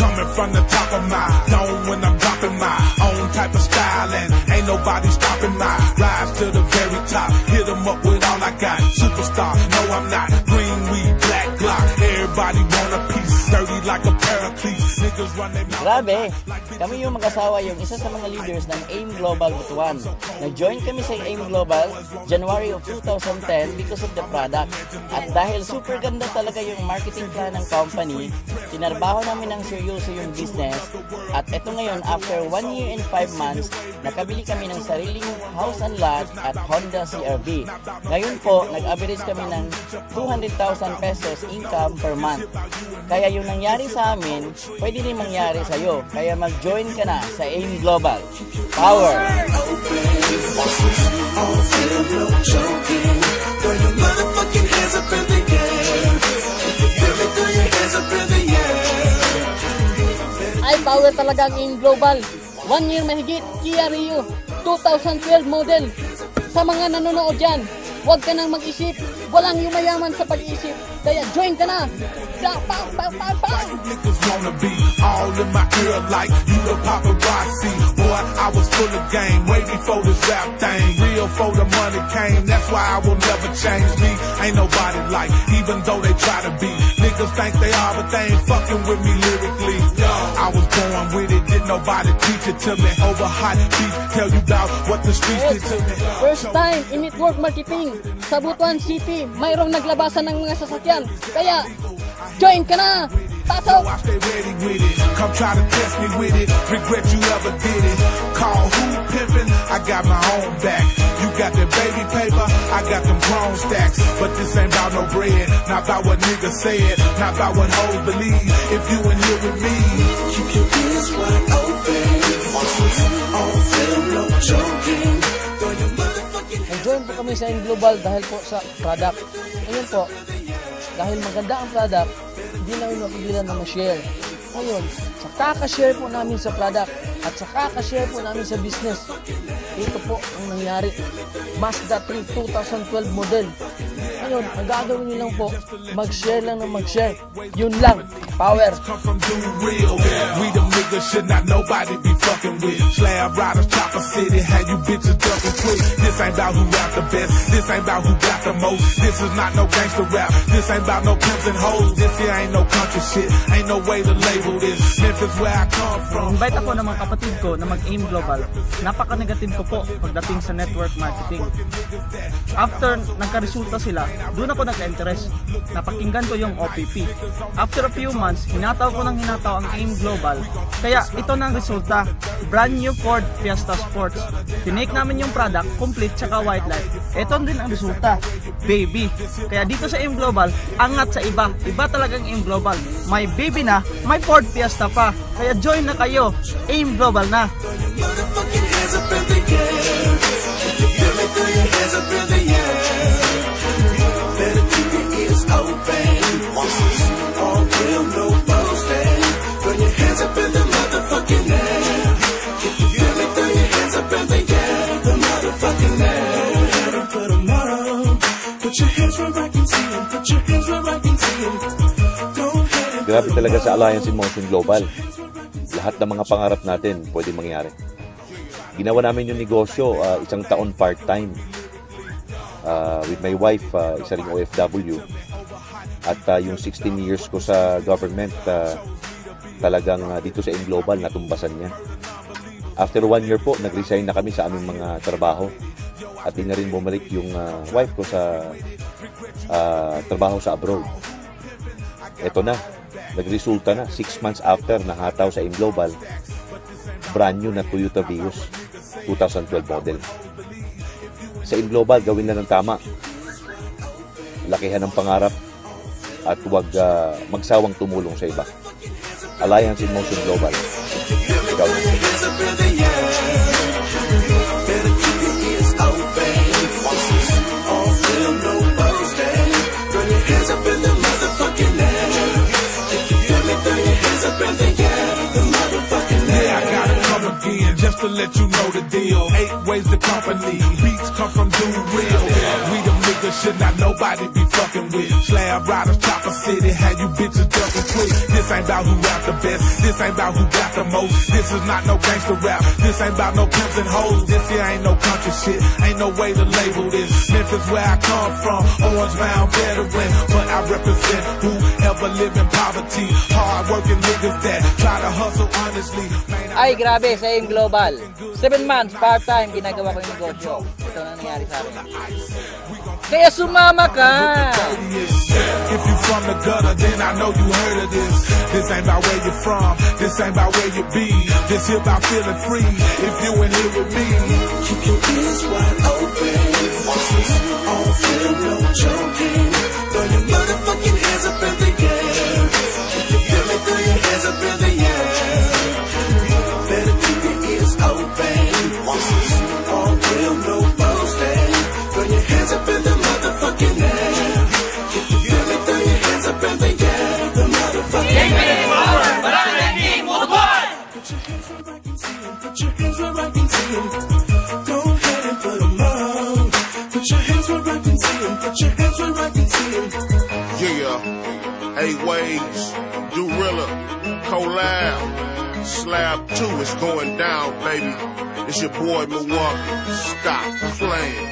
Coming from the top of my dome when I'm dropping my own type of style, and ain't nobody stopping my rise to the very top. Hit 'em up with all I got. Superstar, no I'm not. Green weed, black Glock. Everybody want a piece. Dirty like a paraclete. Niggas run their mouth. Grabe, kami yung mag-asawa yung isa sa mga leaders ng AIM Global Butuan. Nag-join kami sa AIM Global January of 2010 because of the product. At dahil super ganda talaga yung marketing plan ng company, tinarbaho namin ng seryoso yung business. At eto ngayon, after 1 year and 5 months, nakabili kami ng sariling house and lot at Honda CR-V. Ngayon po, nag-average kami ng 200,000 pesos income per month. Kaya yung nangyari sa amin, pwede rin mangyari sa'yo. Kaya mag-join ka na sa AIM Global. Power! Ay, power talaga ang AIM Global. 1 year mahigit, Kia Rio, 2012 model. Sa mga nanonood dyan, huwag ka nang mag-isip. Walang yumayaman sa pag-iisip. Kaya join ka na. Niggas wanna be all in my ear like you the paparazzi. Boy, I was full of game way before this rap thing. Real for the money came, that's why I will never change me. Ain't nobody like, even though they try to be. Niggas think they are, but they ain't fucking with me lyrically. I was born with it, didn't nobody teach it to me. Over hot beef, tell you about what the streets did to me. First time in network marketing sa Butuan City, mayroong naglabasan ng mga sasakyan. Kaya, join ka na! Pasok! I stay ready with it. Come try to test me with it. Regret you ever did it. Call who pimpin'? I got my own back. You got that baby paper, I got them grown stacks. But this ain't about no bread, not about what niggas said, not about what hoes believe. If you in here with me, keep your ears wide open. On film, no joking. Nag-join po kami sa AIM Global dahil po sa product. Ngayon po, dahil maganda ang product, hindi namin mapigilan na ma-share. Ngayon, sa kaka-share po namin sa product at sa kaka-share po namin sa business, ito po ang nangyari. Mazda 3 2012 model. Ngayon, ang gagawin nyo lang po, mag-share lang ng mag-share. Yun lang, power. We them niggas should not nobody be fucking with. Slab riders, Chopper City, had you bitches ducking quick. This ain't about who got the best, this ain't about who got the most. This is not no gangster rap, this ain't about no pimps and hoes. This here ain't no country shit, ain't no way to label this. Memphis where I come from. Invite ako ng mga kapatid ko na mag-AIM Global. Napaka-negative ko po pagdating sa network marketing. After nagka-resulta sila, doon ako nag-interest. Napakinggan ko yung OPP. After a few months, hinataw ko ng hinataw ang AIM Global. Kaya ito na ang resulta, brand new Ford Fiesta Sports. Tinake namin yung product, complete tsaka white light. Ito din ang resulta, baby. Kaya dito sa AIM Global, angat sa iba. Iba talagang AIM Global. May baby na, may Ford Fiesta pa. Kaya join na kayo, AIM Global na. Grabe talaga sa Alliance in Motion Global. Lahat ng mga pangarap natin pwede mangyari. Ginawa namin yung negosyo, isang taon part-time. With my wife, isa ring OFW. At yung 16 years ko sa government, talagang dito sa AIM Global, natumbasan niya. After 1 year po, nag-resign na kami sa aming mga trabaho. At di na rin bumalik yung wife ko sa trabaho sa abroad. Ito na, nagresulta na 6 months after nahataw sa AIM Global, brand new na Toyota Vios 2012 model. Sa AIM Global, gawin na ng tama, lakihan ng pangarap at huwag magsawang tumulong sa iba. Alliance in Motion Global. Ikaw na. Just to let you know the deal. 8 ways the company. Beats come from Do Real. We them niggas should not nobody be fucking with. Slab riders, Chopper City, had you bitches ducking quick. This ain't about who rap the best. This ain't about who got the most. This is not no gangster rap. This ain't about no pimps and hoes. This here ain't no country shit. Ain't no way to label this. Memphis where I come from. Orange Mound veteran. But I represent whoever live in poverty. Hard working niggas that try to hustle honestly. Man, Ay, grabe, sa AIM Global. 7 months, part-time, ginagawa ko yung negosyo. Ito na nangyari sa akin. Kaya sumama ka! if you from the gutter, then I know you heard of this. This ain't about where you're from. This ain't about where you be. This here about feeling free. If you in here with me, keep your ears wide open. This is all real, no joking. Throw your motherfucking hands up in the air. If you feel me, throw your hands up in the air. Better keep your ears open. This is all real, no boasting. Throw your hands up in the motherfucking air. If you feel me, throw your hands up in the air. The motherfucking air. Put your hands where I can see 'em. Go ahead and put 'em up. Put your hands where I can see 'em. Put your hands where I can see 'em. Yeah, 8 Ways, Dorilla, Collab, Slab 2 is going down, baby. It's your boy Milwaukee. Stop playing.